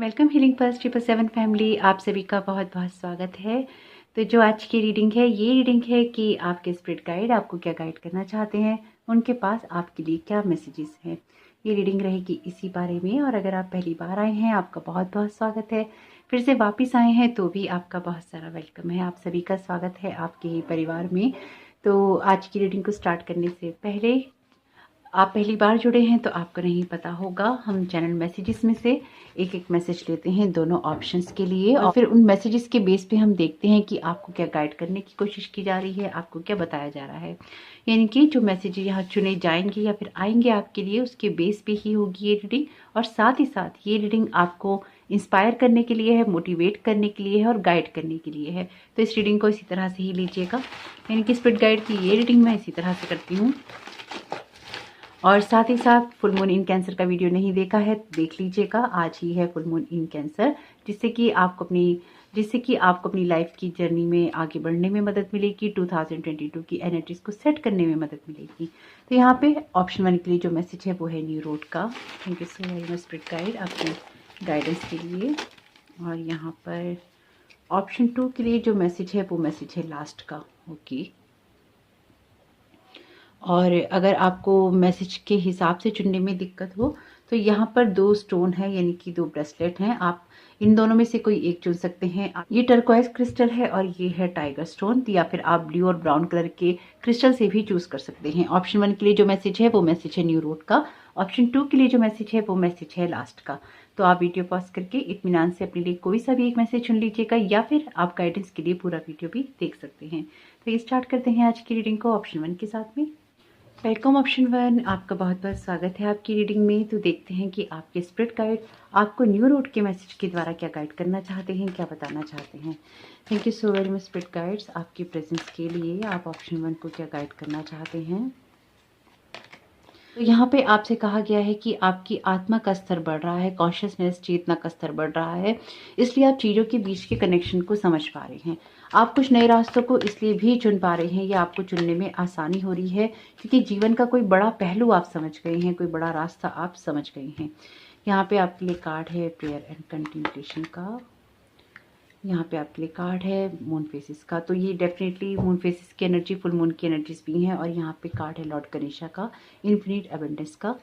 Welcome healing pulse 777 family, आप सभी का बहुत बहुत स्वागत है। तो जो आज की रीडिंग है, ये रीडिंग है कि आपके स्पिरिट गाइड आपको क्या गाइड करना चाहते हैं, उनके पास आपके लिए क्या मैसेजेस हैं। ये रीडिंग रहेगी इसी बारे में। और अगर आप पहली बार आए हैं, आपका बहुत बहुत स्वागत है। फिर से वापस आए हैं तो भी आपका बहुत सारा वेलकम है। आप सभी का स्वागत है आपके ही परिवार में। तो आज की रीडिंग को स्टार्ट करने से पहले, आप पहली बार जुड़े हैं तो आपको नहीं पता होगा, हम चैनल मैसेजेस में से एक एक मैसेज लेते हैं दोनों ऑप्शंस के लिए, और फिर उन मैसेजेस के बेस पे हम देखते हैं कि आपको क्या गाइड करने की कोशिश की जा रही है, आपको क्या बताया जा रहा है। यानी कि जो मैसेज यहाँ चुने जाएंगे या फिर आएंगे आपके लिए, उसके बेस पे ही होगी ये रीडिंग। और साथ ही साथ ये रीडिंग आपको इंस्पायर करने के लिए है, मोटिवेट करने के लिए है और गाइड करने के लिए है। तो इस रीडिंग को इसी तरह से ही लीजिएगा। यानी कि स्पिरिट गाइड की ये रीडिंग मैं इसी तरह से करती हूँ। और साथ ही साथ फुल मून इन कैंसर का वीडियो नहीं देखा है, देख लीजिएगा। आज ही है फुल मून इन कैंसर, जिससे कि आपको अपनी लाइफ की जर्नी में आगे बढ़ने में मदद मिलेगी। 2022 की एनर्जीज को सेट करने में मदद मिलेगी। तो यहाँ पे ऑप्शन 1 के लिए जो मैसेज है वो है न्यू रोड का। Thank you so very much spirit guide आपकी गाइडेंस के लिए। और यहाँ पर ऑप्शन 2 के लिए जो मैसेज है वो मैसेज है लास्ट का। ओके। और अगर आपको मैसेज के हिसाब से चुनने में दिक्कत हो तो यहाँ पर 2 स्टोन है, यानी कि 2 ब्रेसलेट हैं। आप इन दोनों में से कोई एक चुन सकते हैं। ये टर्कोइज क्रिस्टल है और ये है टाइगर स्टोन, या फिर आप ब्लू और ब्राउन कलर के क्रिस्टल से भी चूज कर सकते हैं। ऑप्शन 1 के लिए जो मैसेज है वो मैसेज है न्यू रोड का। ऑप्शन 2 के लिए जो मैसेज है वो मैसेज है लास्ट का। तो आप वीडियो पॉज करके इत्मीनान से अपने लिए कोई सा भी एक मैसेज चुन लीजिएगा, या फिर आप गाइडेंस के लिए पूरा वीडियो भी देख सकते हैं। तो ये स्टार्ट करते हैं आज की रीडिंग को ऑप्शन 1 के साथ में। वेलकम ऑप्शन 1, आपका बहुत बहुत स्वागत है आपकी रीडिंग में। तो देखते हैं कि आपके स्पिरिट गाइड आपको न्यू रोड के मैसेज के द्वारा क्या गाइड करना चाहते हैं, क्या बताना चाहते हैं। Thank you so very much spirit guides आपकी प्रेजेंस के लिए। आप ऑप्शन 1 को क्या गाइड करना चाहते हैं। तो यहाँ पे आपसे कहा गया है कि आपकी आत्मा का स्तर बढ़ रहा है, कॉन्शियसनेस चेतना का स्तर बढ़ रहा है, इसलिए आप चीज़ों के बीच के कनेक्शन को समझ पा रहे हैं। आप कुछ नए रास्तों को इसलिए भी चुन पा रहे हैं या आपको चुनने में आसानी हो रही है क्योंकि जीवन का कोई बड़ा पहलू आप समझ गए हैं, कोई बड़ा रास्ता आप समझ गए हैं। यहाँ पे आपके लिए कार्ड है प्रेयर एंड कंटिन्यूएशन का। यहाँ पे आपके लिए कार्ड है मून फेसिस का। तो ये डेफिनेटली मून फेसिस की एनर्जी, फुल मून की एनर्जीज भी हैं। और यहाँ पे कार्ड है लॉर्ड गणेशा का, इन्फिनिट एबंडेंस का।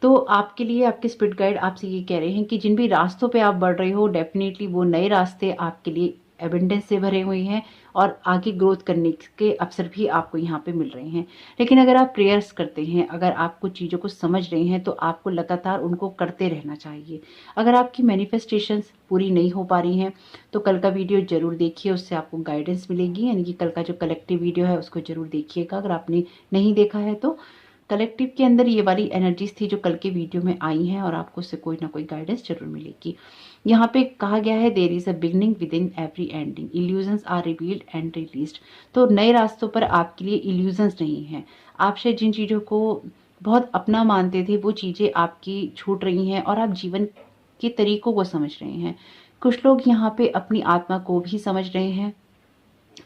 तो आपके लिए आपके स्पिरिट गाइड आपसे ये कह रहे हैं कि जिन भी रास्तों पे आप बढ़ रहे हो, डेफिनेटली वो नए रास्ते आपके लिए एबंडेंस से भरे हुए हैं और आगे ग्रोथ करने के अवसर भी आपको यहाँ पे मिल रहे हैं। लेकिन अगर आप प्रेयर्स करते हैं, अगर आप कुछ चीज़ों को समझ रहे हैं, तो आपको लगातार उनको करते रहना चाहिए। अगर आपकी मैनिफेस्टेशंस पूरी नहीं हो पा रही हैं तो कल का वीडियो जरूर देखिए, उससे आपको गाइडेंस मिलेगी। यानी कि कल का जो कलेक्टिव वीडियो है उसको जरूर देखिएगा अगर आपने नहीं देखा है तो। कलेक्टिव के अंदर ये वाली एनर्जीज थी जो कल के वीडियो में आई हैं और आपको उससे कोई ना कोई गाइडेंस जरूर मिलेगी। यहाँ पे कहा गया है there is a beginning with in every ending, illusions are revealed and released. तो नए रास्तों पर आपके लिए इल्यूजन्स नहीं है। आप शायद जिन चीज़ों को बहुत अपना मानते थे वो चीज़ें आपकी छूट रही हैं और आप जीवन के तरीकों को समझ रहे हैं। कुछ लोग यहाँ पे अपनी आत्मा को भी समझ रहे हैं,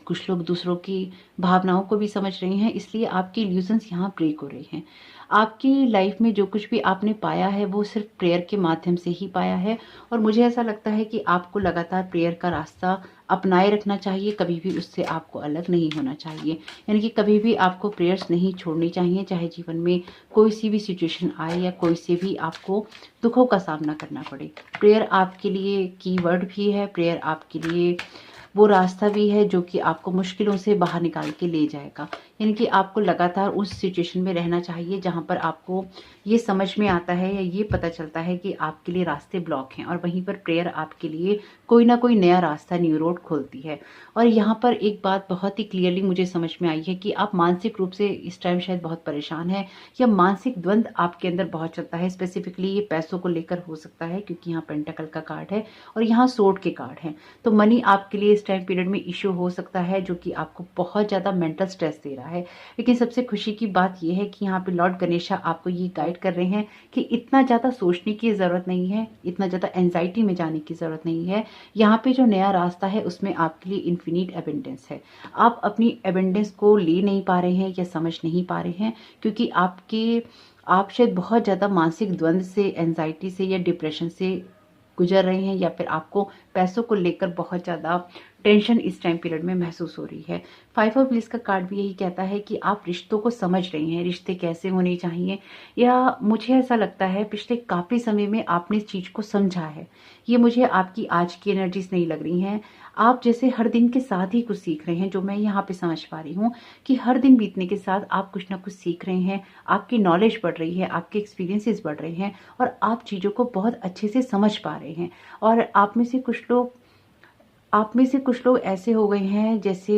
कुछ लोग दूसरों की भावनाओं को भी समझ रहे हैं, इसलिए आपके इल्यूजन्स यहाँ ब्रेक हो रहे हैं। आपकी लाइफ में जो कुछ भी आपने पाया है वो सिर्फ प्रेयर के माध्यम से ही पाया है। और मुझे ऐसा लगता है कि आपको लगातार प्रेयर का रास्ता अपनाए रखना चाहिए, कभी भी उससे आपको अलग नहीं होना चाहिए। यानी कि कभी भी आपको प्रेयर्स नहीं छोड़नी चाहिए, चाहे जीवन में कोई सी भी सिचुएशन आए या कोई से भी आपको दुखों का सामना करना पड़े। प्रेयर आपके लिए कीवर्ड भी है, प्रेयर आपके लिए वो रास्ता भी है जो कि आपको मुश्किलों से बाहर निकाल के ले जाएगा। यानी कि आपको लगातार उस सिचुएशन में रहना चाहिए जहां पर आपको ये समझ में आता है या ये पता चलता है कि आपके लिए रास्ते ब्लॉक हैं, और वहीं पर प्रेयर आपके लिए कोई ना कोई नया रास्ता, न्यू रोड खोलती है। और यहाँ पर एक बात बहुत ही क्लियरली मुझे समझ में आई है कि आप मानसिक रूप से इस टाइम शायद बहुत परेशान है, या मानसिक द्वंद आपके अंदर बहुत चलता है। स्पेसिफिकली ये पैसों को लेकर हो सकता है क्योंकि यहाँ पेंटाकल का कार्ड है और यहाँ सोर्ड के कार्ड हैं। तो मनी आपके लिए इस टाइम पीरियड में इश्यू हो सकता है जो कि आपको बहुत ज़्यादा मेंटल स्ट्रेस दे रहा है। लेकिन सबसे खुशी की बात यह है कि यहाँ पे लॉर्ड गणेशा आपको ये गाइड कर रहे हैं कि इतना ज़्यादा सोचने की ज़रूरत नहीं है, इतना ज़्यादा एंजाइटी में जाने की ज़रूरत नहीं है। यहाँ पे जो नया रास्ता है उसमें आपके लिए इन्फिनिट एबंडेंस है। आप अपनी एबंडेंस को ले नहीं पा रहे हैं या समझ नहीं पा रहे हैं क्योंकि आप शायद बहुत ज़्यादा मानसिक द्वंद से, एंजाइटी से या डिप्रेशन से गुजर रहे हैं या फिर आपको पैसों को लेकर बहुत ज़्यादा टेंशन इस टाइम पीरियड में महसूस हो रही है। 5 ऑफ व्हील्स का कार्ड भी यही कहता है कि आप रिश्तों को समझ रहे हैं, रिश्ते कैसे होने चाहिए, या मुझे ऐसा लगता है पिछले काफ़ी समय में आपने इस चीज़ को समझा है। ये मुझे आपकी आज की एनर्जीज नहीं लग रही हैं। आप जैसे हर दिन के साथ ही कुछ सीख रहे हैं, जो मैं यहाँ पे समझ पा रही हूँ कि हर दिन बीतने के साथ आप कुछ ना कुछ सीख रहे हैं, आपकी नॉलेज बढ़ रही है, आपके एक्सपीरियंसेस बढ़ रहे हैं और आप चीज़ों को बहुत अच्छे से समझ पा रहे हैं। और आप में से कुछ लोग ऐसे हो गए हैं जैसे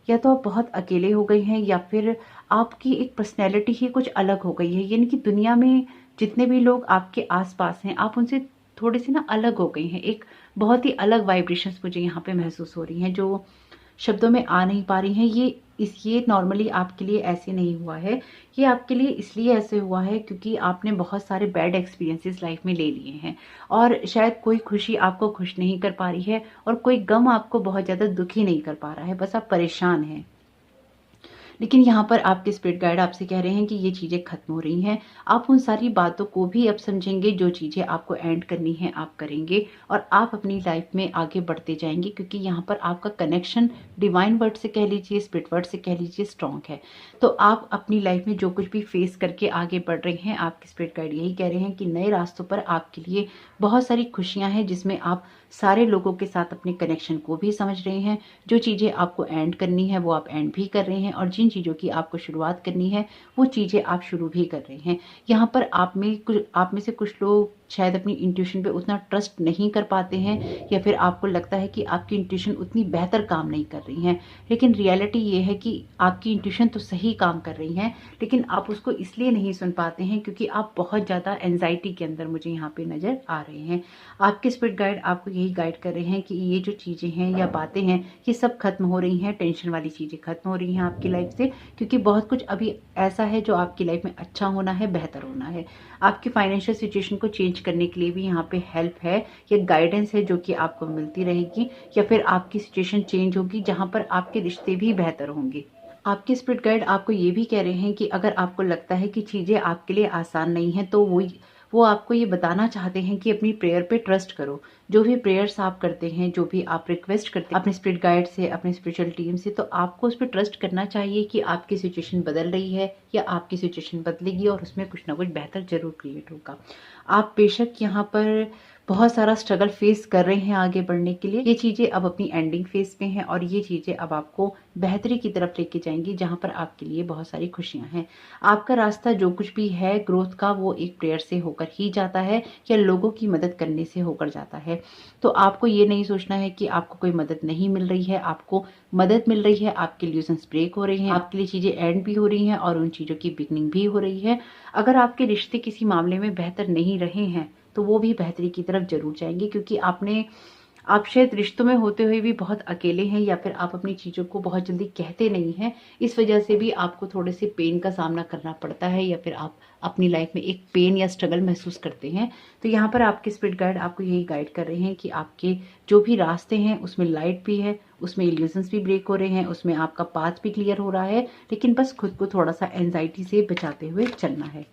या तो आप बहुत अकेले हो गए हैं या फिर आपकी एक पर्सनैलिटी ही कुछ अलग हो गई है। यानी कि दुनिया में जितने भी लोग आपके आसपास हैं, आप उनसे थोड़े से ना अलग हो गई हैं। एक बहुत ही अलग वाइब्रेशंस मुझे यहाँ पे महसूस हो रही हैं, जो शब्दों में आ नहीं पा रही हैं। ये नॉर्मली आपके लिए ऐसे नहीं हुआ है। ये आपके लिए इसलिए ऐसे हुआ है क्योंकि आपने बहुत सारे बैड एक्सपीरियंसेस लाइफ में ले लिए हैं और शायद कोई खुशी आपको खुश नहीं कर पा रही है और कोई गम आपको बहुत ज़्यादा दुखी नहीं कर पा रहा है, बस आप परेशान हैं। लेकिन यहाँ पर आपके स्पिरिट गाइड आपसे कह रहे हैं कि ये चीज़ें खत्म हो रही हैं। आप उन सारी बातों को भी अब समझेंगे, जो चीज़ें आपको एंड करनी है आप करेंगे और आप अपनी लाइफ में आगे बढ़ते जाएंगे, क्योंकि यहाँ पर आपका कनेक्शन डिवाइन वर्ड से कह लीजिए, स्पिरिट वर्ड से कह लीजिए, स्ट्रॉन्ग है। तो आप अपनी लाइफ में जो कुछ भी फेस करके आगे बढ़ रहे हैं, आपके स्पिरिट गाइड यही कह रहे हैं कि नए रास्तों पर आपके लिए बहुत सारी खुशियाँ हैं, जिसमें आप सारे लोगों के साथ अपने कनेक्शन को भी समझ रहे हैं। जो चीज़ें आपको एंड करनी है वो आप एंड भी कर रहे हैं और जिन चीज़ों की आपको शुरुआत करनी है वो चीज़ें आप शुरू भी कर रहे हैं। यहाँ पर आप में से कुछ लोग शायद अपनी इंट्यूशन पे उतना ट्रस्ट नहीं कर पाते हैं या फिर आपको लगता है कि आपकी इंट्यूशन उतनी बेहतर काम नहीं कर रही है। लेकिन रियलिटी ये है कि आपकी इंट्यूशन तो सही काम कर रही है, लेकिन आप उसको इसलिए नहीं सुन पाते हैं क्योंकि आप बहुत ज़्यादा एंजाइटी के अंदर मुझे यहाँ पे नज़र आ रहे हैं। आपके स्पिरिट गाइड आपको यही गाइड कर रहे हैं कि ये जो चीज़ें हैं या बातें हैं ये सब खत्म हो रही हैं, टेंशन वाली चीज़ें खत्म हो रही हैं आपकी लाइफ से, क्योंकि बहुत कुछ अभी ऐसा है जो आपकी लाइफ में अच्छा होना है, बेहतर होना है। आपकी फाइनेंशियल सिचुएशन को चेंज करने के लिए भी यहाँ पे हेल्प है या गाइडेंस है जो कि आपको मिलती रहेगी, या फिर आपकी सिचुएशन चेंज होगी जहाँ पर आपके रिश्ते भी बेहतर होंगे। आपके स्पिरिट गाइड आपको ये भी कह रहे हैं कि अगर आपको लगता है कि चीज़ें आपके लिए आसान नहीं है तो वो आपको ये बताना चाहते हैं कि अपनी प्रेयर पे ट्रस्ट करो। जो भी प्रेयर्स आप करते हैं, जो भी आप रिक्वेस्ट करते हैं अपने स्पिरिट गाइड से, अपने स्पिरिचुअल टीम से, तो आपको उस पर ट्रस्ट करना चाहिए कि आपकी सिचुएशन बदल रही है या आपकी सिचुएशन बदलेगी और उसमें कुछ ना कुछ बेहतर जरूर क्रिएट होगा। आप बेशक यहाँ पर बहुत सारा स्ट्रगल फेस कर रहे हैं आगे बढ़ने के लिए, ये चीज़ें अब अपनी एंडिंग फेज पे हैं और ये चीज़ें अब आपको बेहतरी की तरफ लेके जाएंगी, जहाँ पर आपके लिए बहुत सारी खुशियाँ हैं। आपका रास्ता जो कुछ भी है ग्रोथ का, वो एक प्रेयर से होकर ही जाता है या लोगों की मदद करने से होकर जाता है। तो आपको ये नहीं सोचना है कि आपको कोई मदद नहीं मिल रही है, आपको मदद मिल रही है, आपके इल्यूजन्स ब्रेक हो रही हैं, आपके लिए चीज़ें एंड भी हो रही हैं और उन चीज़ों की बिगनिंग भी हो रही है। अगर आपके रिश्ते किसी मामले में बेहतर नहीं रहे हैं तो वो भी बेहतरी की तरफ जरूर जाएंगे, क्योंकि आप शायद रिश्तों में होते हुए भी बहुत अकेले हैं या फिर आप अपनी चीज़ों को बहुत जल्दी कहते नहीं हैं। इस वजह से भी आपको थोड़े से पेन का सामना करना पड़ता है या फिर आप अपनी लाइफ में एक पेन या स्ट्रगल महसूस करते हैं। तो यहाँ पर आपके स्पिरिट गाइड आपको यही गाइड कर रहे हैं कि आपके जो भी रास्ते हैं उसमें लाइट भी है, उसमें इल्यूजन्स भी ब्रेक हो रहे हैं, उसमें आपका पाथ भी क्लियर हो रहा है, लेकिन बस खुद को थोड़ा सा एंजाइटी से बचाते हुए चलना है।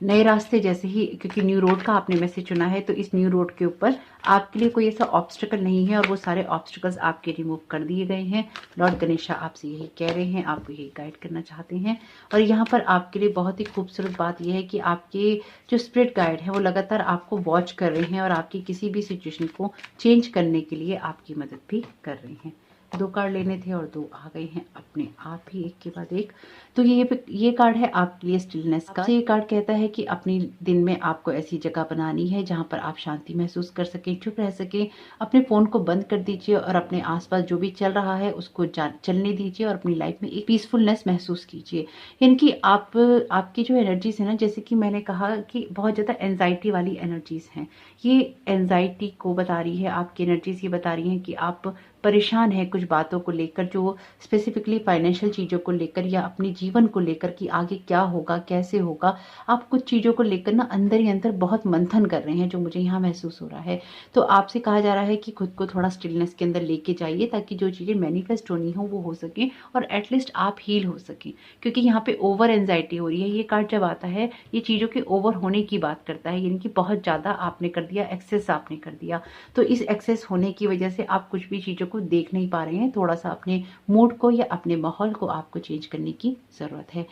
नए रास्ते जैसे ही, क्योंकि न्यू रोड का आपने मैसेज चुना है, तो इस न्यू रोड के ऊपर आपके लिए कोई ऐसा ऑब्स्टिकल नहीं है और वो सारे ऑब्स्टिकल्स आपके रिमूव कर दिए गए हैं। लॉर्ड गणेशा आपसे यही कह रहे हैं, आपको यही गाइड करना चाहते हैं। और यहाँ पर आपके लिए बहुत ही खूबसूरत बात यह है कि आपके जो स्पिरिट गाइड है वो लगातार आपको वॉच कर रहे हैं और आपकी किसी भी सिचुएशन को चेंज करने के लिए आपकी मदद भी कर रहे हैं। 2 कार्ड लेने थे और 2 आ गए हैं अपने आप ही, एक के बाद एक। तो ये कार्ड है आपके लिए स्टिलनेस का। ये कार्ड कहता है कि अपनी दिन में आपको ऐसी जगह बनानी है जहां पर आप शांति महसूस कर सकें, चुप रह सकें। अपने फ़ोन को बंद कर दीजिए और अपने आसपास जो भी चल रहा है उसको चलने दीजिए और अपनी लाइफ में एक पीसफुलनेस महसूस कीजिए। यानी कि आपकी जो एनर्जीज है ना, जैसे कि मैंने कहा कि बहुत ज़्यादा एनजाइटी वाली एनर्जीज हैं, ये एनजाइटी को बता रही है। आपकी एनर्जीज ये बता रही हैं कि आप परेशान हैं कुछ बातों को लेकर, जो स्पेसिफिकली फाइनेंशियल चीज़ों को लेकर या अपने जीवन को लेकर कि आगे क्या होगा, कैसे होगा। आप कुछ चीज़ों को लेकर ना अंदर ही अंदर बहुत मंथन कर रहे हैं, जो मुझे यहाँ महसूस हो रहा है। तो आपसे कहा जा रहा है कि खुद को थोड़ा स्टिलनेस के अंदर लेके जाइए, ताकि जो चीज़ें मैनिफेस्ट होनी हो वो हो सके और एटलीस्ट आप हील हो सकें। क्योंकि यहाँ पे ओवर एंजाइटी हो रही है। ये कार्ड जब आता है ये चीज़ों के ओवर होने की बात करता है, यानी कि बहुत ज़्यादा आपने कर दिया, एक्सेस आपने कर दिया। तो इस एक्सेस होने की वजह से आप कुछ भी चीज़ों को देख नहीं पा रहे हैं। थोड़ा सा अपने मूड को या अपने माहौल को आपको चेंज करने की ज़रूरत है।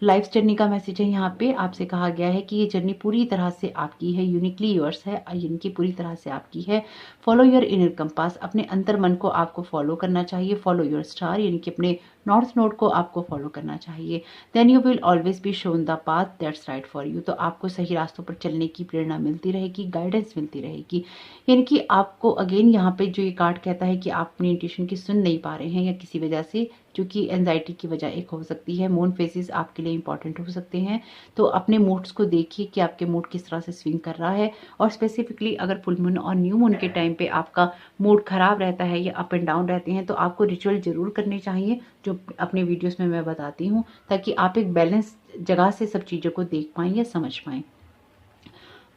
लाइफ जर्नी का मैसेज है यहाँ पे। आपसे कहा गया है कि ये जर्नी पूरी तरह से आपकी है, यूनिकली योर्स है, यानी कि पूरी तरह से आपकी है। फॉलो योर इनर कंपास, अपने अंतर मन को आपको फॉलो करना चाहिए। फॉलो योर स्टार, यानी कि अपने नॉर्थ नोड को आपको फॉलो करना चाहिए। Then you will always be shown the path that's right for you. तो आपको सही रास्तों पर चलने की प्रेरणा मिलती रहेगी, गाइडेंस मिलती रहेगी। यानी कि आपको अगेन यहाँ पे जो ये कार्ड कहता है कि आप अपनी इंट्यूशन की सुन नहीं पा रहे हैं, या किसी वजह से, जो कि एंजाइटी की वजह एक हो सकती है। मून फेजेस आपके लिए इंपॉर्टेंट हो सकते हैं। तो अपने मूड्स को देखिए कि आपके मूड किस तरह से स्विंग कर रहा है। और स्पेसिफिकली अगर फुल मून और न्यू मून के टाइम पे आपका मूड खराब रहता है या अप एंड डाउन रहते हैं, तो आपको रिचुअल जरूर करने चाहिए, जो अपने वीडियोस में मैं बताती हूँ, ताकि आप एक बैलेंस जगह से सब चीज़ों को देख पाएं या समझ पाएं।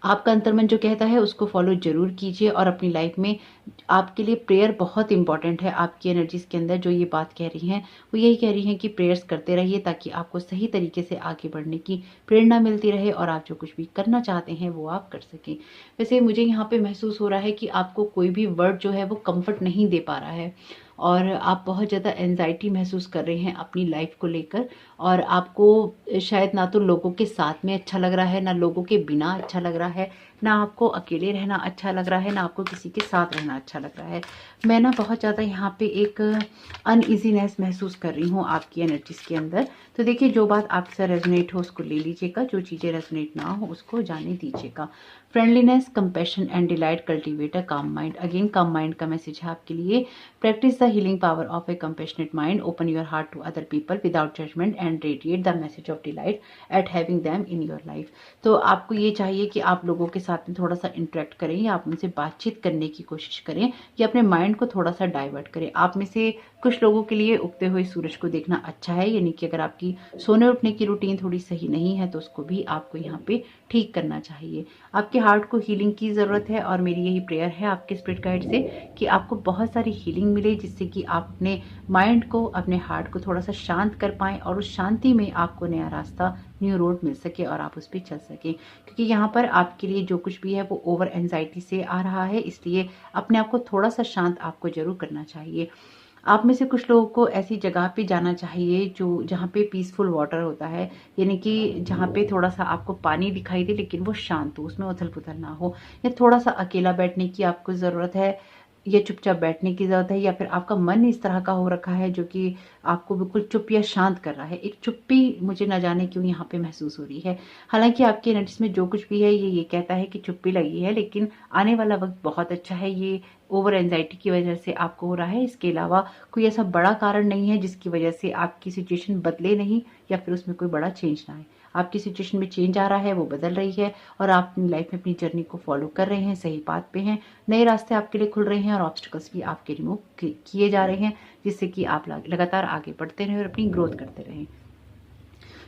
आपका अंतर्मन जो कहता है उसको फॉलो जरूर कीजिए। और अपनी लाइफ में आपके लिए प्रेयर बहुत इंपॉर्टेंट है। आपकी एनर्जीज के अंदर जो ये बात कह रही हैं वो यही कह रही हैं कि प्रेयर्स करते रहिए, ताकि आपको सही तरीके से आगे बढ़ने की प्रेरणा मिलती रहे और आप जो कुछ भी करना चाहते हैं वो आप कर सकें। वैसे मुझे यहाँ पे महसूस हो रहा है कि आपको कोई भी वर्ड जो है वो कंफर्ट नहीं दे पा रहा है, और आप बहुत ज़्यादा एंजाइटी महसूस कर रहे हैं अपनी लाइफ को लेकर। और आपको शायद ना तो लोगों के साथ में अच्छा लग रहा है, ना लोगों के बिना अच्छा लग रहा है, ना आपको अकेले रहना अच्छा लग रहा है, ना आपको किसी के साथ रहना अच्छा लग रहा है। मैं ना बहुत ज़्यादा यहाँ पे एक अनइजीनेस महसूस कर रही हूँ आपकी एनर्जीज के अंदर। तो देखिए, जो बात आपसे रेजोनेट हो उसको ले लीजिएगा, जो चीज़ें रेजोनेट ना हो उसको जाने दीजिएगा। Friendliness, compassion and delight cultivate a calm mind. Again calm mind का मैसेज है आपके लिए। Practice the healing power of a compassionate mind, open your heart to other people without judgement and radiate the message of delight at having them in your life. तो आपको ये चाहिए कि आप लोगों के साथ में थोड़ा सा इंटरेक्ट करें, या आप उनसे बातचीत करने की कोशिश करें, या अपने माइंड को थोड़ा सा डाइवर्ट करें। आप में से कुछ लोगों के लिए उगते हुए सूरज को देखना अच्छा है, यानी कि अगर आपकी सोने उठने की रूटीन थोड़ी सही नहीं है तो उसको भी आपको यहाँ पे ठीक करना चाहिए। आपके हार्ट को हीलिंग की ज़रूरत है, और मेरी यही प्रेयर है आपके स्पिरिट गाइड से कि आपको बहुत सारी हीलिंग मिले, जिससे कि आप अपने माइंड को, अपने हार्ट को थोड़ा सा शांत कर पाएं, और उस शांति में आपको नया रास्ता, न्यू रोड मिल सके और आप उस पर चल सकें। क्योंकि यहाँ पर आपके लिए जो कुछ भी है वो ओवर एंजाइटी से आ रहा है, इसलिए अपने आप को थोड़ा सा शांत आपको जरूर करना चाहिए। आप में से कुछ लोगों को ऐसी जगह पे जाना चाहिए जो जहाँ पे पीसफुल वाटर होता है, यानी कि जहाँ पे थोड़ा सा आपको पानी दिखाई दे लेकिन वो शांत हो, उसमें उथल पुथल ना हो। या थोड़ा सा अकेला बैठने की आपको ज़रूरत है, या चुपचाप बैठने की ज़रूरत है, या फिर आपका मन इस तरह का हो रखा है जो कि आपको बिल्कुल चुप या शांत कर रहा है। एक चुप्पी मुझे न जाने क्यों यहाँ पे महसूस हो रही है। हालांकि आपकी एनर्जीज में जो कुछ भी है ये कहता है कि चुप्पी लगी है, लेकिन आने वाला वक्त बहुत अच्छा है। ये ओवर एंजाइटी की वजह से आपको हो रहा है, इसके अलावा कोई ऐसा बड़ा कारण नहीं है जिसकी वजह से आपकी सिचुएशन बदले नहीं, या फिर उसमें कोई बड़ा चेंज ना आए। आपकी सिचुएशन में चेंज आ रहा है, वो बदल रही है, और आप अपनी लाइफ में अपनी जर्नी को फॉलो कर रहे हैं, सही बात पे हैं। नए रास्ते आपके लिए खुल रहे हैं, और ऑब्स्टिकल्स भी आपके रिमूव किए जा रहे हैं, जिससे कि आप लगातार आगे बढ़ते रहें और अपनी ग्रोथ करते रहें।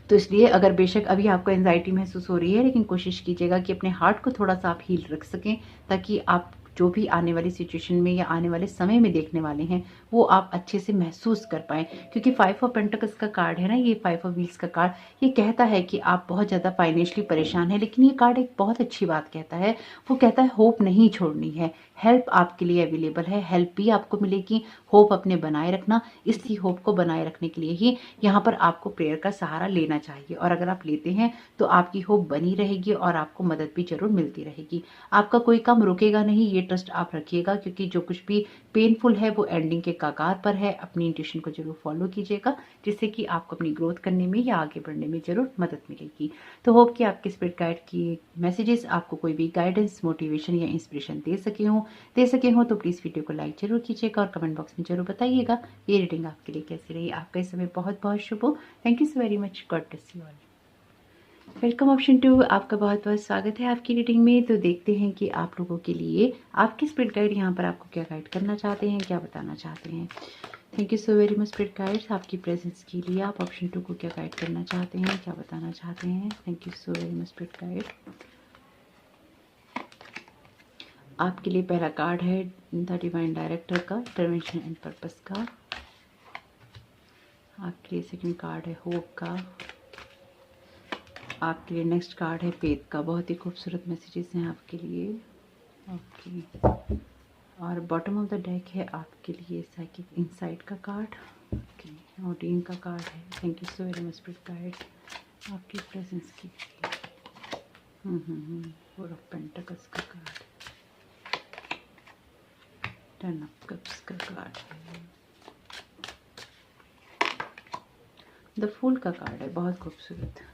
तो इसलिए अगर बेशक अभी आपको एंजाइटी महसूस हो रही है, लेकिन कोशिश कीजिएगा कि अपने हार्ट को थोड़ा सा आप हील रख सकें, ताकि आप जो भी आने वाली सिचुएशन में या आने वाले समय में देखने वाले हैं वो आप अच्छे से महसूस कर पाएं। क्योंकि 5 ऑफ पेंटिकल्स का कार्ड है ना, ये 5 ऑफ व्हील्स का कार्ड, ये कहता है कि आप बहुत ज़्यादा फाइनेंशियली परेशान है, लेकिन ये कार्ड एक बहुत अच्छी बात कहता है। वो कहता है होप नहीं छोड़नी है, हेल्प आपके लिए अवेलेबल है, हेल्प भी आपको मिलेगी। होप अपने बनाए रखना, इसी होप को बनाए रखने के लिए ही यहाँ पर आपको प्रेयर का सहारा लेना चाहिए, और अगर आप लेते हैं तो आपकी होप बनी रहेगी और आपको मदद भी जरूर मिलती रहेगी। आपका कोई काम रुकेगा नहीं, ये ट्रस्ट आप रखिएगा, क्योंकि जो कुछ भी पेनफुल है वो एंडिंग के कगार पर है। अपनी इंट्यूशन को जरूर फॉलो कीजिएगा, जिससे कि आपको अपनी ग्रोथ करने में या आगे बढ़ने में जरूर मदद मिलेगी। तो होप कि आपके स्पिरिट गाइड की मैसेजेस आपको कोई भी गाइडेंस, मोटिवेशन या इंस्पिरेशन दे सके हो तो प्लीज़ वीडियो को लाइक जरूर कीजिएगा, और कमेंट बॉक्स में जरूर बताइएगा ये रीडिंग आपके लिए कैसी रही। आपका इस समय बहुत बहुत शुभ हो। Thank you so very much. God bless you all. Welcome option 2, आपका बहुत बहुत स्वागत है आपकी रीडिंग में। तो देखते हैं कि आप लोगों के लिए आपके स्पिरिट गाइड यहाँ पर आपको क्या गाइड करना चाहते हैं, क्या बताना चाहते हैं। Thank you so very much spirit guides आपकी प्रेजेंस के लिए। आप ऑप्शन 2 को क्या गाइड करना चाहते हैं, क्या बताना चाहते हैं। Thank you so very much spirit guide. आपके लिए पहला कार्ड है द डिवाइन डायरेक्टर का, इंटरवेंशन एंड पर्पस का। आपके लिए सेकंड कार्ड है होप का। आपके लिए नेक्स्ट कार्ड है फेथ का। बहुत ही खूबसूरत मैसेजेस हैं आपके लिए। ओके, और बॉटम ऑफ द डेक है आपके लिए साइकिक इनसाइट का कार्ड। ओके, और टीम का कार्ड है। Thank you so very much spirit guide आपकी प्रेजेंस के लिए। फोर ऑफ पेंटिकल्स का कार्ड, टेन ऑफ कप्स का कार्ड है, द फूल का कार्ड है, बहुत खूबसूरत।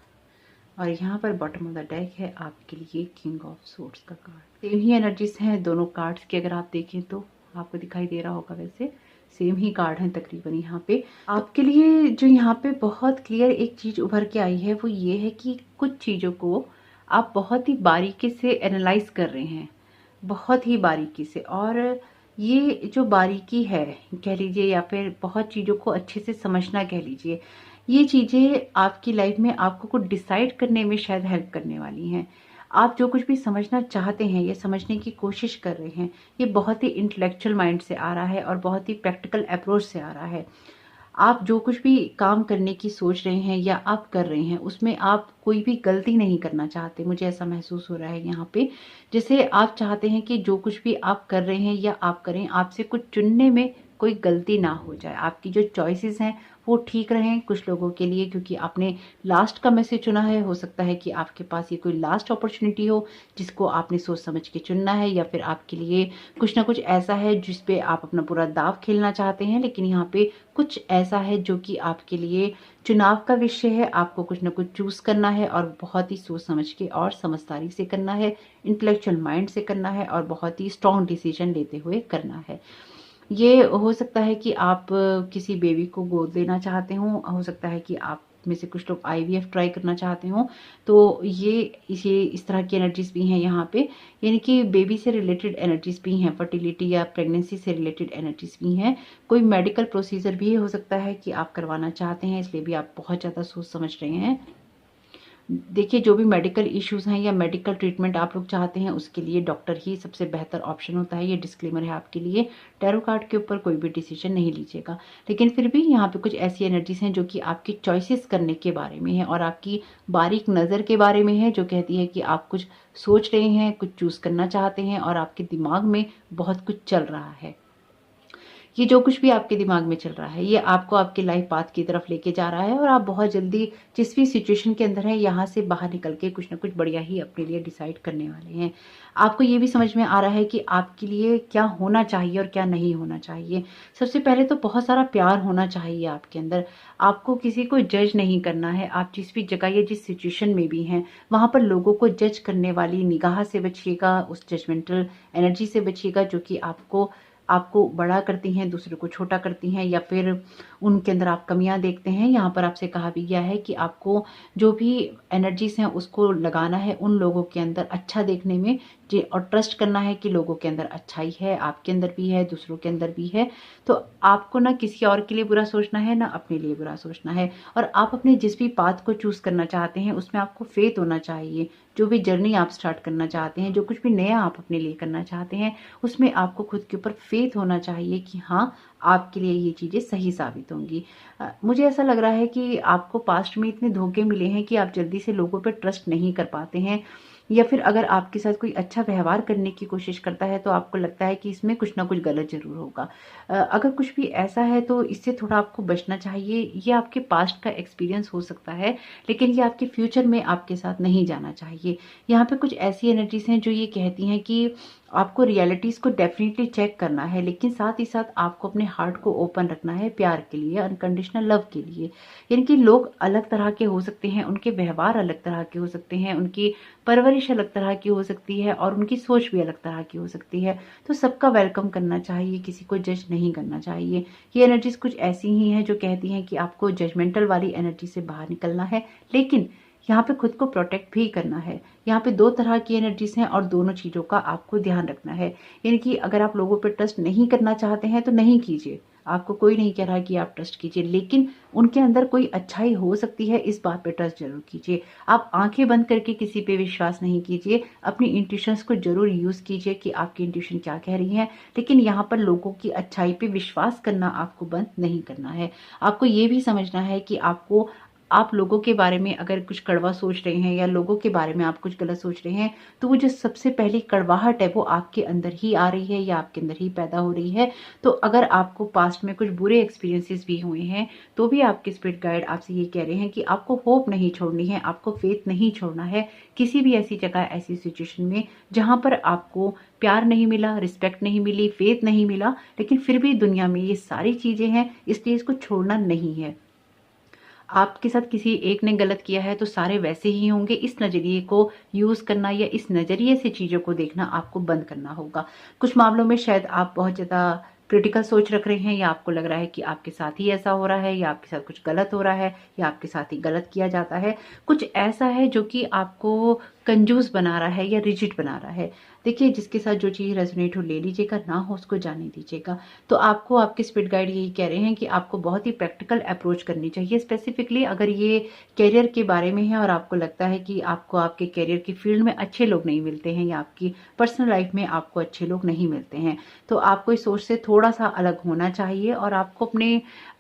और यहाँ पर बॉटम ऑफ द डेक है आपके लिए किंग ऑफ सोर्ड्स का कार्ड। सेम ही एनर्जीज हैं दोनों कार्ड्स की, अगर आप देखें तो आपको दिखाई दे रहा होगा, वैसे सेम ही कार्ड हैं तकरीबन। यहाँ पे आपके लिए जो यहाँ पे बहुत क्लियर एक चीज उभर के आई है वो ये है कि कुछ चीजों को आप बहुत ही बारीकी से एनालाइज कर रहे हैं, बहुत ही बारीकी से। और ये जो बारीकी है कह लीजिए, या फिर बहुत चीज़ों को अच्छे से समझना कह लीजिए, ये चीज़ें आपकी लाइफ में आपको कुछ डिसाइड करने में शायद हेल्प करने वाली हैं। आप जो कुछ भी समझना चाहते हैं या समझने की कोशिश कर रहे हैं, ये बहुत ही इंटेलेक्चुअल माइंड से आ रहा है और बहुत ही प्रैक्टिकल अप्रोच से आ रहा है। आप जो कुछ भी काम करने की सोच रहे हैं या आप कर रहे हैं, उसमें आप कोई भी गलती नहीं करना चाहते, मुझे ऐसा महसूस हो रहा है यहाँ पे। जैसे आप चाहते हैं कि जो कुछ भी आप कर रहे हैं या आप करें, आपसे कुछ चुनने में कोई गलती ना हो जाए, आपकी जो चॉइसेस हैं वो ठीक रहें कुछ लोगों के लिए, क्योंकि आपने लास्ट का मैसेज चुना है। हो सकता है कि आपके पास ये कोई लास्ट अपॉर्चुनिटी हो जिसको आपने सोच समझ के चुनना है, या फिर आपके लिए कुछ ना कुछ ऐसा है जिस पे आप अपना पूरा दाव खेलना चाहते हैं। लेकिन यहाँ पे कुछ ऐसा है जो कि आपके लिए चुनाव का विषय है, आपको कुछ ना कुछ चूज करना है और बहुत ही सोच समझ के और समझदारी से करना है, इंटेलेक्चुअल माइंड से करना है और बहुत ही स्ट्रॉन्ग डिसीजन लेते हुए करना है। ये हो सकता है कि आप किसी बेबी को गोद लेना चाहते हो सकता है कि आप में से कुछ लोग आईवीएफ ट्राई करना चाहते हो। तो ये इस तरह की एनर्जीज भी हैं यहाँ पे, यानी कि बेबी से रिलेटेड एनर्जीज भी हैं, फर्टिलिटी या प्रेगनेंसी से रिलेटेड एनर्जीज भी हैं। कोई मेडिकल प्रोसीजर भी हो सकता है कि आप करवाना चाहते हैं, इसलिए भी आप बहुत ज़्यादा सोच समझ रहे हैं। देखिए, जो भी मेडिकल इश्यूज हैं या मेडिकल ट्रीटमेंट आप लोग चाहते हैं, उसके लिए डॉक्टर ही सबसे बेहतर ऑप्शन होता है। ये डिस्क्लेमर है आपके लिए। टैरो कार्ड के ऊपर कोई भी डिसीजन नहीं लीजिएगा। लेकिन फिर भी यहाँ पे कुछ ऐसी एनर्जीज हैं जो कि आपकी चॉइसेस करने के बारे में है और आपकी बारीक नज़र के बारे में है, जो कहती है कि आप कुछ सोच रहे हैं, कुछ चूज करना चाहते हैं और आपके दिमाग में बहुत कुछ चल रहा है। ये जो कुछ भी आपके दिमाग में चल रहा है, ये आपको आपके लाइफ पाथ की तरफ लेके जा रहा है और आप बहुत जल्दी जिस भी सिचुएशन के अंदर है, यहाँ से बाहर निकल के कुछ ना कुछ बढ़िया ही अपने लिए डिसाइड करने वाले हैं। आपको ये भी समझ में आ रहा है कि आपके लिए क्या होना चाहिए और क्या नहीं होना चाहिए। सबसे पहले तो बहुत सारा प्यार होना चाहिए आपके अंदर। आपको किसी को जज नहीं करना है। आप जिस भी जगह या जिस सिचुएशन में भी हैं, वहाँ पर लोगों को जज करने वाली निगाह से बचिएगा, उस जजमेंटल एनर्जी से बचिएगा जो कि आपको बड़ा करती हैं, दूसरे को छोटा करती हैं, या फिर उनके अंदर आप कमियां देखते हैं। यहाँ पर आपसे कहा भी गया है कि आपको जो भी एनर्जीज हैं उसको लगाना है उन लोगों के अंदर अच्छा देखने में, और ट्रस्ट करना है कि लोगों के अंदर अच्छाई है, आपके अंदर भी है, दूसरों के अंदर भी है। तो आपको ना किसी और के लिए बुरा सोचना है, ना अपने लिए बुरा सोचना है। और आप अपने जिस भी पाथ को चूज करना चाहते हैं उसमें आपको फेथ होना चाहिए। जो भी जर्नी आप स्टार्ट करना चाहते हैं, जो कुछ भी नया आप अपने लिए करना चाहते हैं, उसमें आपको खुद के ऊपर फेथ होना चाहिए कि हाँ, आपके लिए ये चीज़ें सही साबित होंगी। मुझे ऐसा लग रहा है कि आपको पास्ट में इतने धोखे मिले हैं कि आप जल्दी से लोगों पर ट्रस्ट नहीं कर पाते हैं, या फिर अगर आपके साथ कोई अच्छा व्यवहार करने की कोशिश करता है तो आपको लगता है कि इसमें कुछ ना कुछ गलत जरूर होगा। अगर कुछ भी ऐसा है तो इससे थोड़ा आपको बचना चाहिए। ये आपके पास्ट का एक्सपीरियंस हो सकता है, लेकिन ये आपके फ्यूचर में आपके साथ नहीं जाना चाहिए। यहाँ पे कुछ ऐसी एनर्जीज हैं जो ये कहती हैं कि आपको रियलिटीज को डेफिनेटली चेक करना है, लेकिन साथ ही साथ आपको अपने हार्ट को ओपन रखना है प्यार के लिए, अनकंडीशनल लव के लिए। यानी कि लोग अलग तरह के हो सकते हैं, उनके व्यवहार अलग तरह के हो सकते हैं, उनकी परवरिश अलग तरह की हो सकती है और उनकी सोच भी अलग तरह की हो सकती है। तो सबका वेलकम करना चाहिए, किसी को जज नहीं करना चाहिए। ये एनर्जीज कुछ ऐसी ही हैं जो कहती हैं कि आपको जजमेंटल वाली एनर्जी से बाहर निकलना है, लेकिन यहाँ पे खुद को प्रोटेक्ट भी करना है। यहाँ पे 2 तरह की एनर्जीज़ हैं और दोनों चीज़ों का आपको ध्यान रखना है। यानी कि अगर आप लोगों पे ट्रस्ट नहीं करना चाहते हैं तो नहीं कीजिए। आपको कोई नहीं कह रहा कि आप ट्रस्ट कीजिए, लेकिन उनके अंदर कोई अच्छाई हो सकती है, इस बात पे ट्रस्ट ज़रूर कीजिए। आप आँखें बंद करके किसी पे विश्वास नहीं कीजिए। अपनी इंट्यूशंस को ज़रूर यूज़ कीजिए कि आपकी इंट्यूशन क्या कह रही है, लेकिन यहाँ पर लोगों की अच्छाई पे विश्वास करना आपको बंद नहीं करना है। आपको ये भी समझना है कि आप लोगों के बारे में अगर कुछ कड़वा सोच रहे हैं या लोगों के बारे में आप कुछ गलत सोच रहे हैं, तो वो जो सबसे पहली कड़वाहट है वो आपके अंदर ही आ रही है या आपके अंदर ही पैदा हो रही है। तो अगर आपको पास्ट में कुछ बुरे एक्सपीरियंसेस भी हुए हैं, तो भी आपके स्पिरिट गाइड आपसे ये कह रहे हैं कि आपको होप नहीं छोड़नी है, आपको फेथ नहीं छोड़ना है किसी भी ऐसी जगह, ऐसी सिचुएशन में जहाँ पर आपको प्यार नहीं मिला, रिस्पेक्ट नहीं मिली, फेथ नहीं मिला, लेकिन फिर भी दुनिया में ये सारी चीज़ें हैं, इसलिए इसको छोड़ना नहीं है। आपके साथ किसी एक ने गलत किया है तो सारे वैसे ही होंगे, इस नज़रिए को यूज़ करना या इस नज़रिए से चीज़ों को देखना आपको बंद करना होगा। कुछ मामलों में शायद आप बहुत ज़्यादा क्रिटिकल सोच रख रहे हैं या आपको लग रहा है कि आपके साथ ही ऐसा हो रहा है या आपके साथ कुछ गलत हो रहा है या आपके साथ ही गलत किया जाता है। कुछ ऐसा है जो कि आपको कंजूस बना रहा है या रिजिड बना रहा है। देखिए, जिसके साथ जो चीज़ रेजोनेट हो ले लीजिएगा, ना हो उसको जाने दीजिएगा। तो आपको आपके स्पिरिट गाइड यही कह रहे हैं कि आपको बहुत ही प्रैक्टिकल अप्रोच करनी चाहिए। स्पेसिफिकली अगर ये करियर के बारे में है और आपको लगता है कि आपको आपके करियर की फील्ड में अच्छे लोग नहीं मिलते हैं या आपकी पर्सनल लाइफ में आपको अच्छे लोग नहीं मिलते हैं, तो आपको इस सोच से थोड़ा-सा अलग होना चाहिए और आपको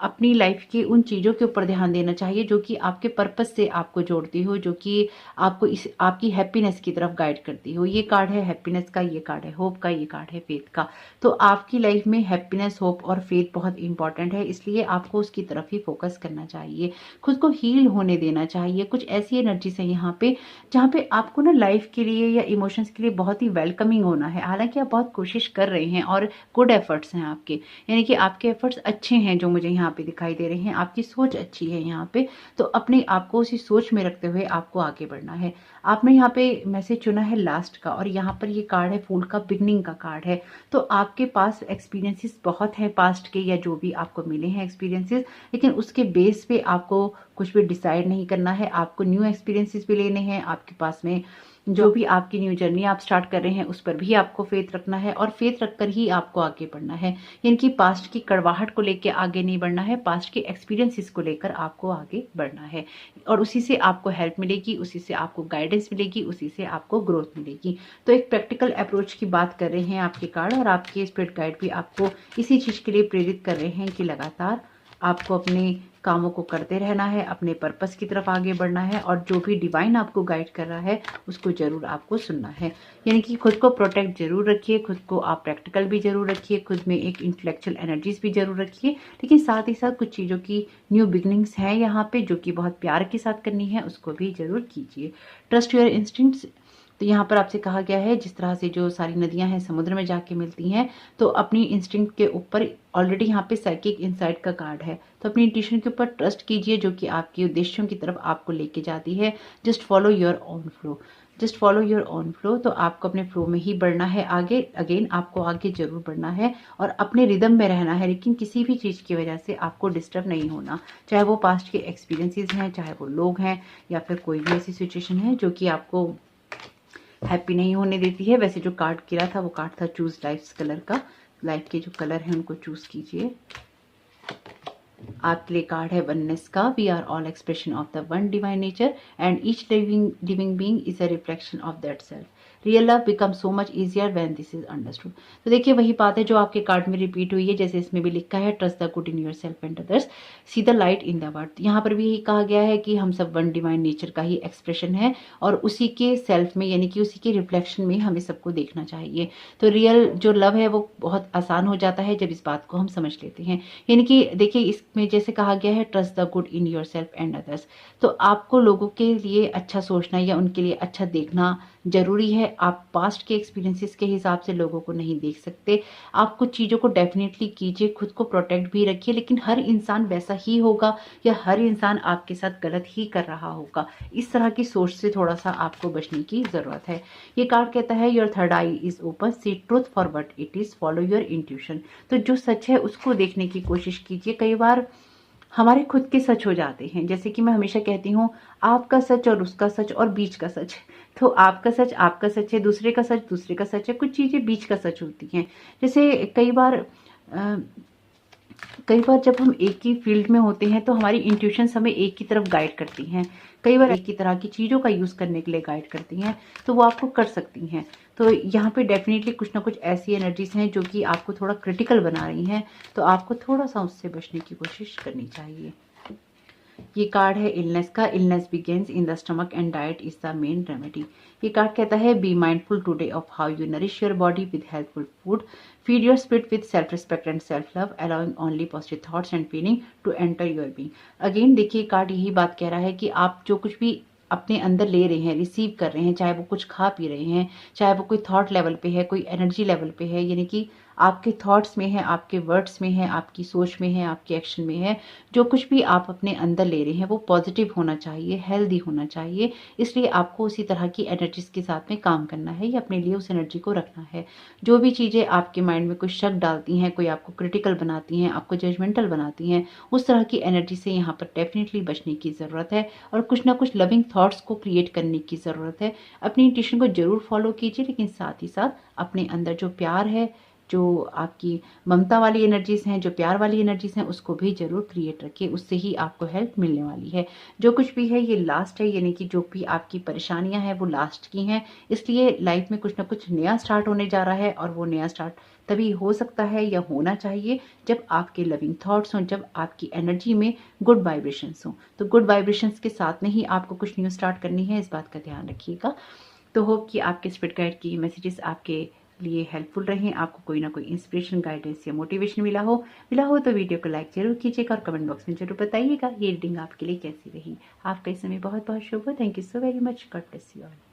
अपनी लाइफ की उन चीज़ों के ऊपर ध्यान देना चाहिए जो कि आपके पर्पस से आपको जोड़ती हो, जो कि आपको आपकी हैप्पीनेस की तरफ गाइड करती हो। ये कार्ड है हैप्पीनेस का, ये कार्ड है होप का, ये कार्ड है फेथ का। तो आपकी लाइफ में हैप्पीनेस, होप और फेथ बहुत इंपॉर्टेंट है, इसलिए आपको उसकी तरफ ही फोकस करना चाहिए। खुद को हील होने देना चाहिए। कुछ ऐसी एनर्जीज है यहाँ पे जहाँ पे आपको ना लाइफ के लिए या इमोशंस के लिए बहुत ही वेलकमिंग होना है। हालांकि आप बहुत कोशिश कर रहे हैं और गुड एफर्ट्स हैं आपके, यानी कि आपके एफर्ट्स अच्छे हैं जो मुझे यहाँ पे दिखाई दे रहे हैं। आपकी सोच अच्छी है यहाँ पे, तो अपने आप को उसी सोच में रखते हुए आपको आगे बढ़ना है। आपने यहाँ पे मैसेज चुना है लास्ट का और यहाँ पर ये कार्ड है फूल का, बिगनिंग का कार्ड है। तो आपके पास एक्सपीरियंसेस बहुत हैं पास्ट के या जो भी आपको मिले हैं एक्सपीरियंसेस, लेकिन उसके बेस पे आपको कुछ भी डिसाइड नहीं करना है। आपको न्यू एक्सपीरियंसेस भी लेने हैं। आपके पास में जो भी आपकी न्यू जर्नी आप स्टार्ट कर रहे हैं उस पर भी आपको फेथ रखना है और फेथ रखकर ही आपको आगे बढ़ना है। यानी कि पास्ट की कड़वाहट को लेकर आगे नहीं बढ़ना है, पास्ट के एक्सपीरियंसेस को लेकर आपको आगे बढ़ना है और उसी से आपको हेल्प मिलेगी, उसी से आपको गाइडेंस मिलेगी, उसी से आपको ग्रोथ मिलेगी। तो एक प्रैक्टिकल अप्रोच की बात कर रहे हैं आपके कार्ड और आपके स्पिरिट गाइड भी आपको इसी चीज़ के लिए प्रेरित कर रहे हैं कि लगातार आपको अपने कामों को करते रहना है, अपने पर्पस की तरफ आगे बढ़ना है और जो भी डिवाइन आपको गाइड कर रहा है उसको जरूर आपको सुनना है। यानी कि खुद को प्रोटेक्ट जरूर रखिए, खुद को आप प्रैक्टिकल भी जरूर रखिए, खुद में एक इंटेलेक्चुअल एनर्जीज भी जरूर रखिए, लेकिन साथ ही साथ कुछ चीज़ों की न्यू बिगनिंग्स हैं यहाँ पे जो कि बहुत प्यार के साथ करनी है, उसको भी जरूर कीजिए। Trust your instincts. तो यहाँ पर आपसे कहा गया है जिस तरह से जो सारी नदियां हैं समुद्र में जाके मिलती हैं, तो अपनी इंस्टिंक्ट के ऊपर ऑलरेडी यहाँ पे साइकिक इनसाइट का कार्ड है, तो अपनी इंट्यूशन के ऊपर ट्रस्ट कीजिए जो कि आपके उद्देश्यों की तरफ आपको लेके जाती है। Just follow your own flow, just follow your own flow. तो आपको अपने फ्लो में ही बढ़ना है आगे, अगेन आपको आगे जरूर बढ़ना है और अपने रिदम में रहना है, लेकिन किसी भी चीज़ की वजह से आपको डिस्टर्ब नहीं होना, चाहे वो पास्ट के एक्सपीरियंसेस हैं, चाहे वो लोग हैं या फिर कोई भी ऐसी सिचुएशन है जो कि आपको हैप्पी नहीं होने देती है। वैसे जो कार्ड गिरा था वो कार्ड था चूज लाइफ कलर का, लाइफ के जो कलर हैं उनको चूज कीजिए। आपके लिए कार्ड है वननेस का, we are all expression of the one divine nature and each living being is a reflection of that self. Real love become so much easier when this is understood. तो देखिए वही बात है जो आपके card में repeat हुई है, जैसे इसमें भी लिखा है trust the good in your self and others, see the light in the world. यहाँ पर भी यही कहा गया है कि हम सब वन डिवाइन नेचर का ही एक्सप्रेशन है और उसी के सेल्फ में यानी कि उसी के रिफ्लेक्शन में हमें सबको देखना चाहिए। तो रियल जो लव है वो बहुत आसान हो जाता है जब इस बात को हम समझ लेते हैं। यानी कि देखिए इसमें जैसे कहा गया है trust the good in your self and others, तो आपको लोगों के लिए अच्छा सोचना या उनके लिए अच्छा देखना जरूरी है। आप पास्ट के एक्सपीरियंसेस के हिसाब से लोगों को नहीं देख सकते। आप कुछ चीज़ों को डेफिनेटली कीजिए, खुद को प्रोटेक्ट भी रखिए, लेकिन हर इंसान वैसा ही होगा या हर इंसान आपके साथ गलत ही कर रहा होगा। इस तरह की सोच से थोड़ा सा आपको बचने की ज़रूरत है। ये कार्ड कहता है your third eye is open, see truth for what it is, follow your intuition. तो जो सच है उसको देखने की कोशिश कीजिए। कई बार हमारे खुद के सच हो जाते हैं। जैसे कि मैं हमेशा कहती हूँ, आपका सच और उसका सच और बीच का सच। तो आपका सच है, दूसरे का सच दूसरे का सच है, कुछ चीज़ें बीच का सच होती हैं। जैसे कई बार जब हम एक ही फील्ड में होते हैं तो हमारी इंट्यूशंस हमें एक ही तरफ गाइड करती हैं, कई बार एक ही तरह की चीज़ों का यूज़ करने के लिए गाइड करती हैं, तो वो आपको कर सकती हैं। तो यहाँ पे डेफिनेटली कुछ ना कुछ ऐसी एनर्जीज हैं जो कि आपको थोड़ा क्रिटिकल बना रही हैं, तो आपको थोड़ा सा उससे बचने की कोशिश करनी चाहिए। ये कार्ड है इलनेस का। Illness begins in the stomach and diet is the main remedy. ये कार्ड कहता है, be mindful today of how you nourish your body with helpful food, feed your spirit with self respect and self love, allowing only positive thoughts and feeling to enter your being. Again देखिए, card यही बात कह रहा है कि आप जो कुछ भी अपने अंदर ले रहे हैं, रिसीव कर रहे हैं, चाहे वो कुछ खा पी रहे हैं, चाहे वो कोई थॉट लेवल पे है, कोई एनर्जी लेवल पे है, यानी कि आपके थॉट्स में है, आपके वर्ड्स में है, आपकी सोच में है, आपके एक्शन में है, जो कुछ भी आप अपने अंदर ले रहे हैं वो पॉजिटिव होना चाहिए, हेल्दी होना चाहिए। इसलिए आपको उसी तरह की एनर्जीज के साथ में काम करना है या अपने लिए उस एनर्जी को रखना है। जो भी चीज़ें आपके माइंड में कोई शक डालती हैं, कोई आपको क्रिटिकल बनाती हैं, आपको जजमेंटल बनाती हैं, उस तरह की एनर्जी से यहाँ पर डेफिनेटली बचने की ज़रूरत है और कुछ ना कुछ लविंग थॉट्स को क्रिएट करने की ज़रूरत है। अपनी इंट्यूशन को जरूर फॉलो कीजिए, लेकिन साथ ही साथ अपने अंदर जो प्यार है, जो आपकी ममता वाली एनर्जीज हैं, जो प्यार वाली एनर्जीज हैं, उसको भी जरूर क्रिएट रखिए। उससे ही आपको हेल्प मिलने वाली है। जो कुछ भी है ये लास्ट है, यानी कि जो भी आपकी परेशानियां हैं वो लास्ट की हैं। इसलिए लाइफ में कुछ ना कुछ नया स्टार्ट होने जा रहा है और वो नया स्टार्ट तभी हो सकता है या होना चाहिए जब आपके लविंग थॉट्स हों, जब आपकी एनर्जी में गुड वाइब्रेशंस हों। तो गुड वाइब्रेशंस के साथ में ही आपको कुछ न्यू स्टार्ट करनी है, इस बात का ध्यान रखिएगा। तो होप कि आपके स्पिरिट गाइड की मैसेजेस आपके लिए हेल्पफुल रहें, आपको कोई ना कोई इंस्पिरेशन, गाइडेंस या मोटिवेशन मिला हो तो वीडियो को लाइक जरूर कीजिएगा और कमेंट बॉक्स में जरूर बताइएगा ये रीडिंग आपके लिए कैसी रही। आपका इस समय बहुत बहुत शुभ हो। Thank you so very much. God bless you all.